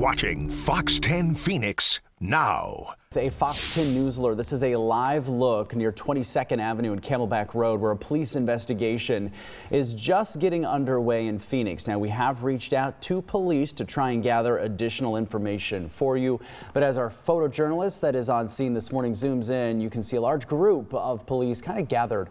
watching Fox 10 Phoenix now. A Fox 10 News alert. This is a live look near 22nd Avenue and Camelback Road where a police investigation is just getting underway in Phoenix. Now, we have reached out to police to try and gather additional information for you. But as our photojournalist that is on scene this morning zooms in, you can see a large group of police kind of gathered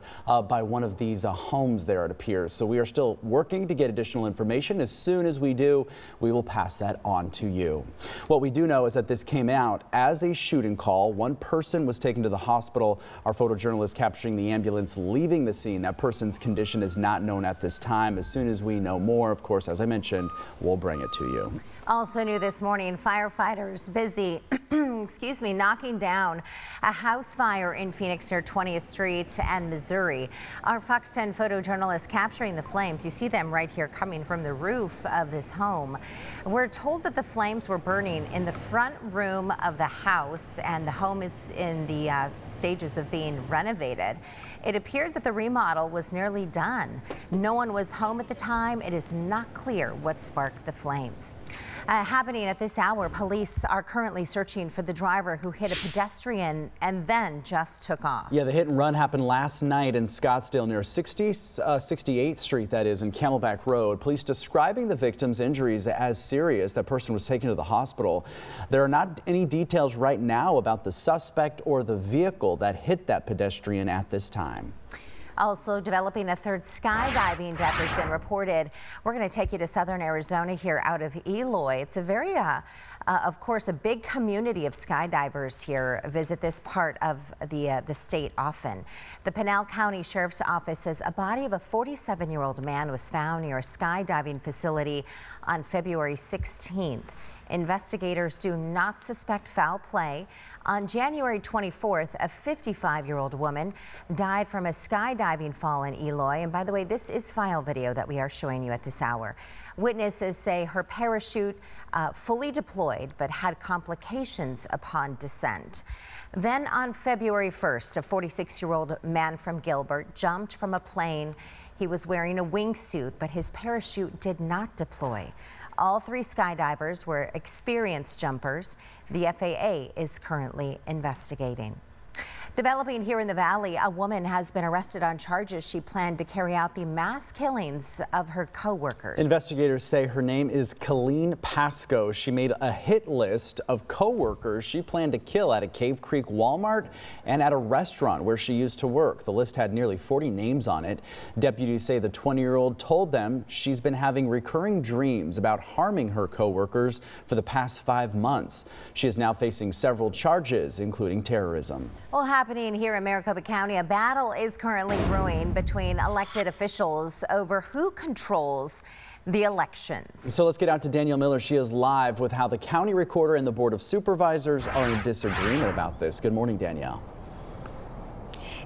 by one of these homes there, it appears. So we are still working to get additional information. As soon as we do, we will pass that on to you. What we do know is that this came out as a shooting call. One person was taken to the hospital. Our photojournalist capturing the ambulance leaving the scene. That person's condition is not known at this time. As soon as we know more, of course, as I mentioned, we'll bring it to you. Also new this morning, firefighters busy, excuse me, knocking down a house fire in Phoenix near 20th Street and Missouri. Our Fox 10 photojournalist capturing the flames. You see them right here coming from the roof of this home. We're told that the flames were burning in the front room of the house, and the home is in the stages of being renovated. It appeared that the remodel was nearly done. No one was home at the time. It is not clear what sparked the flames. Happening at this hour, police are currently searching for the driver who hit a pedestrian and then just took off. Yeah, the hit and run happened last night in Scottsdale near 68th Street, that is, and Camelback Road. Police describing the victim's injuries as serious. That person was taken to the hospital. There are not any details right now about the suspect or the vehicle that hit that pedestrian at this time. Also developing, a third skydiving death has been reported. We're going to take you to southern Arizona here out of Eloy. It's a very, of course, a big community of skydivers here visit this part of the state often. The Pinal County Sheriff's Office says a body of a 47-year-old man was found near a skydiving facility on February 16th. Investigators do not suspect foul play. On January 24th, a 55-year-old woman died from a skydiving fall in Eloy. And by the way, this is file video that we are showing you at this hour. Witnesses say her parachute fully deployed but had complications upon descent. Then on February 1st, a 46-year-old man from Gilbert jumped from a plane. He was wearing a wingsuit, but his parachute did not deploy. All three skydivers were experienced jumpers. The FAA is currently investigating. Developing here in the Valley, a woman has been arrested on charges she planned to carry out the mass killings of her co-workers. Investigators say her name is Colleen Pasco. She made a hit list of co-workers she planned to kill at a Cave Creek Walmart and at a restaurant where she used to work. The list had nearly 40 names on it. Deputies say the 20-year-old told them she's been having recurring dreams about harming her co-workers for the past 5 months. She is now facing several charges, including terrorism. Well, happening here in Maricopa County, a battle is currently brewing between elected officials over who controls the elections. So let's get out to Danielle Miller. She is live with how the county recorder and the Board of Supervisors are in disagreement about this. Good morning, Danielle.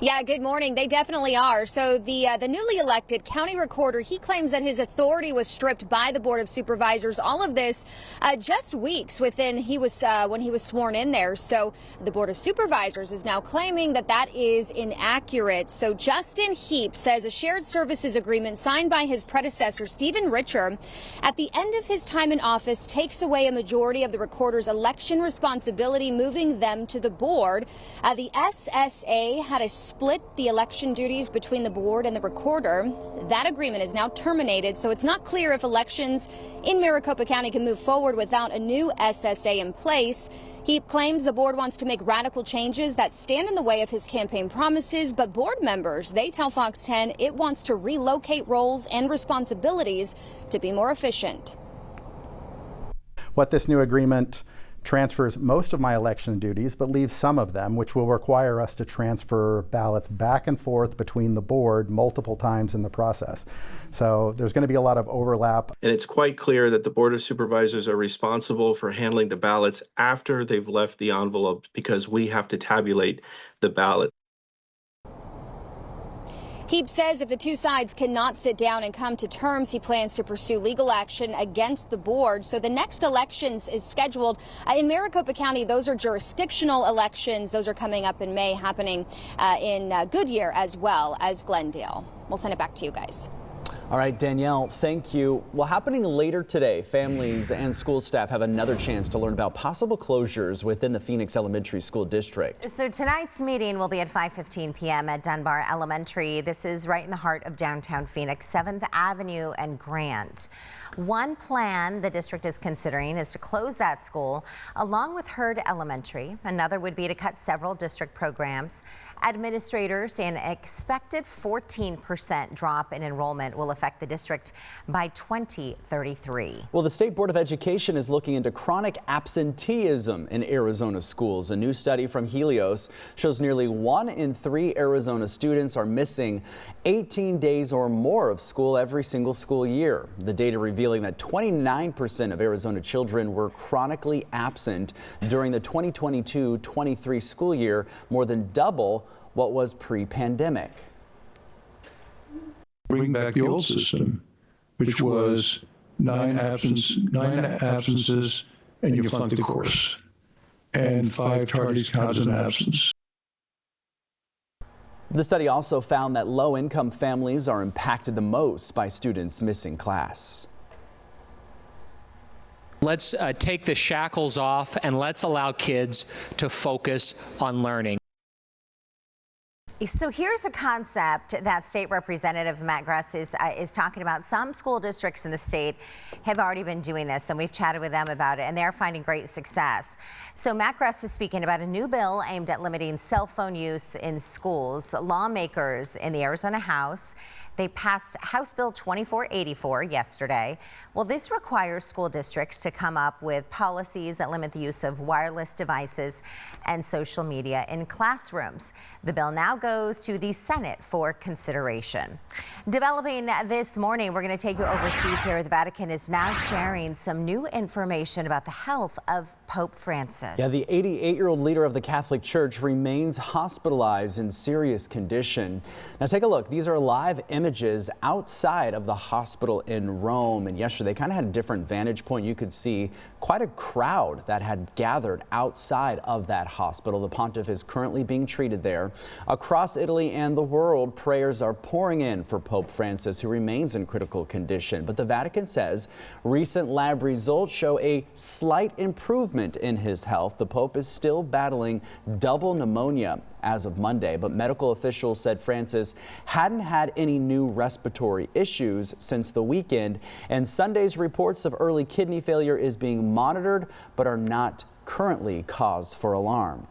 Yeah, good morning. They definitely are. So the newly elected county recorder, he claims that his authority was stripped by the Board of Supervisors. All of this just weeks within when he was sworn in there. So the Board of Supervisors is now claiming that that is inaccurate. So Justin Heap says a shared services agreement signed by his predecessor, Stephen Richer, at the end of his time in office takes away a majority of the recorder's election responsibility, moving them to the board. The SSA had a split the election duties between the board and the recorder. That agreement is now terminated, so it's not clear if elections in Maricopa County can move forward without a new SSA in place. He claims the board wants to make radical changes that stand in the way of his campaign promises, but board members, they tell Fox 10 it wants to relocate roles and responsibilities to be more efficient. What this new agreement transfers most of my election duties, but leaves some of them, which will require us to transfer ballots back and forth between the board multiple times in the process. So there's going to be a lot of overlap. And it's quite clear that the Board of Supervisors are responsible for handling the ballots after they've left the envelope, because we have to tabulate the ballot. Heap says if the two sides cannot sit down and come to terms, he plans to pursue legal action against the board. So the next elections is scheduled in Maricopa County. Those are jurisdictional elections. Those are coming up in May, happening in Goodyear as well as Glendale. We'll send it back to you guys. All right, Danielle, thank you. Well, happening later today, families and school staff have another chance to learn about possible closures within the Phoenix Elementary School District. So tonight's meeting will be at 5:15 p.m. at Dunbar Elementary. This is right in the heart of downtown Phoenix, 7th Avenue and Grant. One plan the district is considering is to close that school along with Hurd Elementary. Another would be to cut several district programs. Administrators say an expected 14% drop in enrollment will affect the district by 2033. Well, the State Board of Education is looking into chronic absenteeism in Arizona schools. A new study from Helios shows nearly 1 in 3 Arizona students are missing 18 days or more of school every single school year. The data revealing that 29% of Arizona children were chronically absent during the 2022-23 school year, more than double what was pre-pandemic. Bring back the old system, which was 9 absences and you flunked the course, and 5 tardies counted as an absence. The study also found that low-income families are impacted the most by students missing class. Let's take the shackles off and let's allow kids to focus on learning. So here's a concept that State Representative Matt Gress is talking about. Some school districts in the state have already been doing this, and we've chatted with them about it, and they're finding great success. So Matt Gress is speaking about a new bill aimed at limiting cell phone use in schools. Lawmakers in the Arizona House, they passed House Bill 2484 yesterday. Well, this requires school districts to come up with policies that limit the use of wireless devices and social media in classrooms. The bill now goes to the Senate for consideration. Developing this morning, we're going to take you overseas here. The Vatican is now sharing some new information about the health of Pope Francis. Yeah, the 88-year-old leader of the Catholic Church remains hospitalized in serious condition. Now take a look. These are live images outside of the hospital in Rome, and yesterday they kind of had a different vantage point. You could see quite a crowd that had gathered outside of that hospital. The pontiff is currently being treated there. Across Italy and the world, prayers are pouring in for Pope Francis, who remains in critical condition. But the Vatican says recent lab results show a slight improvement in his health. The Pope is still battling double pneumonia as of Monday, but medical officials said Francis hadn't had any new respiratory issues since the weekend, and Sunday's reports of early kidney failure is being monitored but are not currently cause for alarm.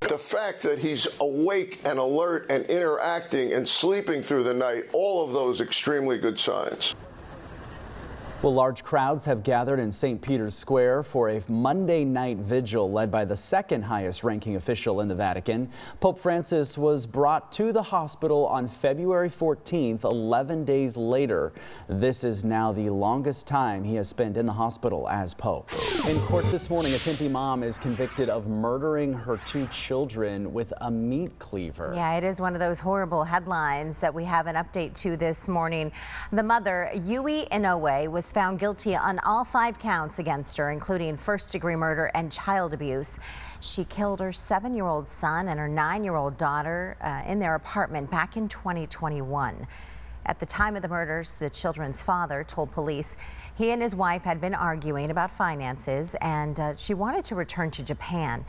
The fact that he's awake and alert and interacting and sleeping through the night, all of those extremely good signs. Well, large crowds have gathered in St. Peter's Square for a Monday night vigil led by the second highest ranking official in the Vatican. Pope Francis was brought to the hospital on February 14th, 11 days later. This is now the longest time he has spent in the hospital as Pope. In court this morning, a Tempe mom is convicted of murdering her 2 children with a meat cleaver. Yeah, it is one of those horrible headlines that we have an update to this morning. The mother, Eloy, was found guilty on all 5 counts against her, including first-degree murder and child abuse. She killed her 7-year-old son and her 9-year-old daughter in their apartment back in 2021. At the time of the murders, the children's father told police he and his wife had been arguing about finances, and she wanted to return to Japan.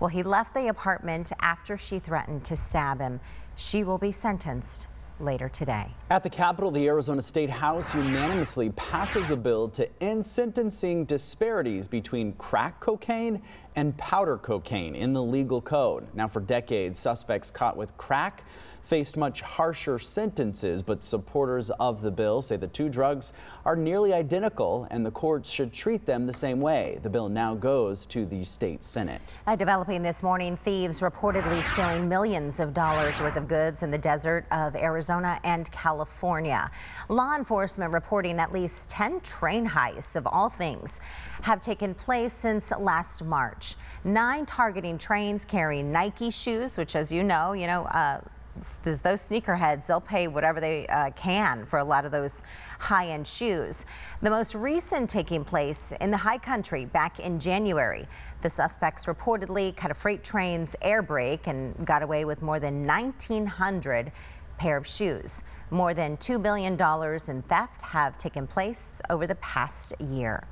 Well, he left the apartment after she threatened to stab him. She will be sentenced later today. At the Capitol, the Arizona State House unanimously passes a bill to end sentencing disparities between crack cocaine and powder cocaine in the legal code. Now, for decades, suspects caught with crack faced much harsher sentences, but supporters of the bill say the 2 drugs are nearly identical and the courts should treat them the same way. The bill now goes to the state Senate. Developing this morning, thieves reportedly stealing millions of dollars worth of goods in the desert of Arizona and California. Law enforcement reporting at least 10 train heists of all things have taken place since last March. 9 targeting trains carrying Nike shoes, which, as you know, those sneakerheads, they'll pay whatever they can for a lot of those high-end shoes. The most recent taking place in the high country back in January. The suspects reportedly cut a freight train's air brake and got away with more than 1,900 pair of shoes. More than $2 billion in theft have taken place over the past year.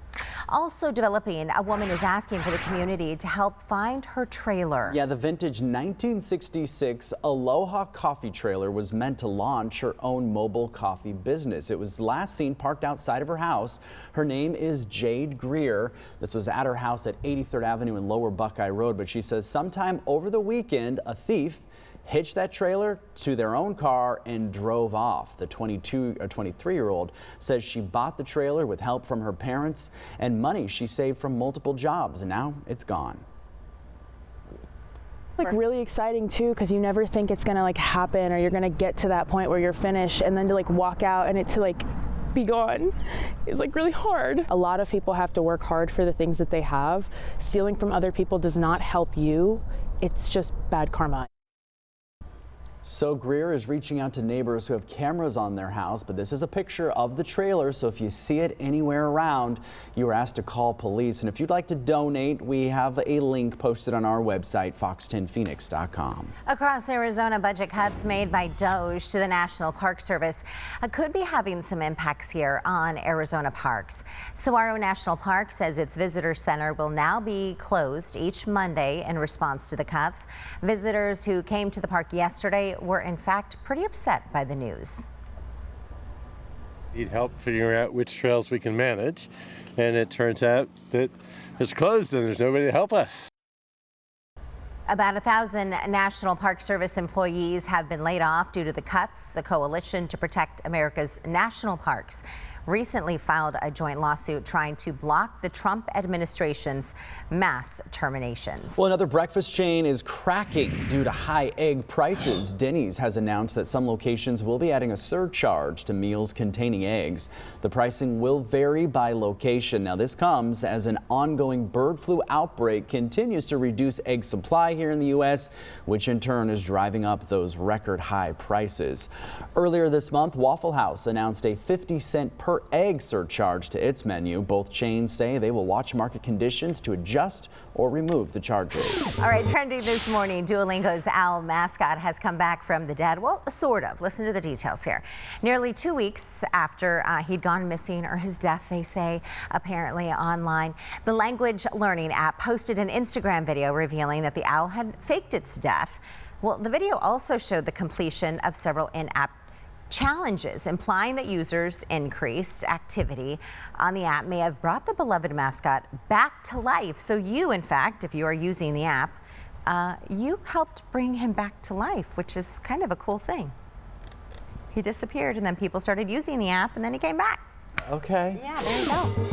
Also developing, a woman is asking for the community to help find her trailer. Yeah, the vintage 1966 Aloha coffee trailer was meant to launch her own mobile coffee business. It was last seen parked outside of her house. Her name is Jade Greer. This was at her house at 83rd Avenue and Lower Buckeye Road, but she says sometime over the weekend, a thief hitched that trailer to their own car and drove off. The 23-year-old says she bought the trailer with help from her parents and money she saved from multiple jobs, and now it's gone. Like really exciting too, because you never think it's gonna like happen or you're gonna get to that point where you're finished, and then to like walk out and it to like be gone is like really hard. A lot of people have to work hard for the things that they have. Stealing from other people does not help you. It's just bad karma. So Greer is reaching out to neighbors who have cameras on their house, but this is a picture of the trailer, so if you see it anywhere around, you are asked to call police. And if you'd like to donate, we have a link posted on our website, fox10phoenix.com. Across Arizona, budget cuts made by DOJ to the National Park Service could be having some impacts here on Arizona parks. Saguaro National Park says its visitor center will now be closed each Monday in response to the cuts. Visitors who came to the park yesterday were in fact pretty upset by the news. Need help figuring out which trails we can manage, and it turns out that it's closed and there's nobody to help us. About 1,000 National Park Service employees have been laid off due to the cuts. The Coalition to Protect America's National Parks recently filed a joint lawsuit trying to block the Trump administration's mass terminations. Well, another breakfast chain is cracking due to high egg prices. Denny's has announced that some locations will be adding a surcharge to meals containing eggs. The pricing will vary by location. Now, this comes as an ongoing bird flu outbreak continues to reduce egg supply here in the U.S., which in turn is driving up those record high prices. Earlier this month, Waffle House announced a 50-cent per egg surcharge to its menu. Both chains say they will watch market conditions to adjust or remove the charges. All right, trending this morning, Duolingo's owl mascot has come back from the dead. Well, sort of. Listen to the details here. Nearly 2 weeks after he'd gone missing, or his death, they say, apparently online, the language learning app posted an Instagram video revealing that the owl had faked its death. Well, the video also showed the completion of several in-app challenges, implying that users' increased activity on the app may have brought the beloved mascot back to life. So you, in fact, if you are using the app, you helped bring him back to life, which is kind of a cool thing. He disappeared and then people started using the app and then he came back. Okay. Yeah, there you go.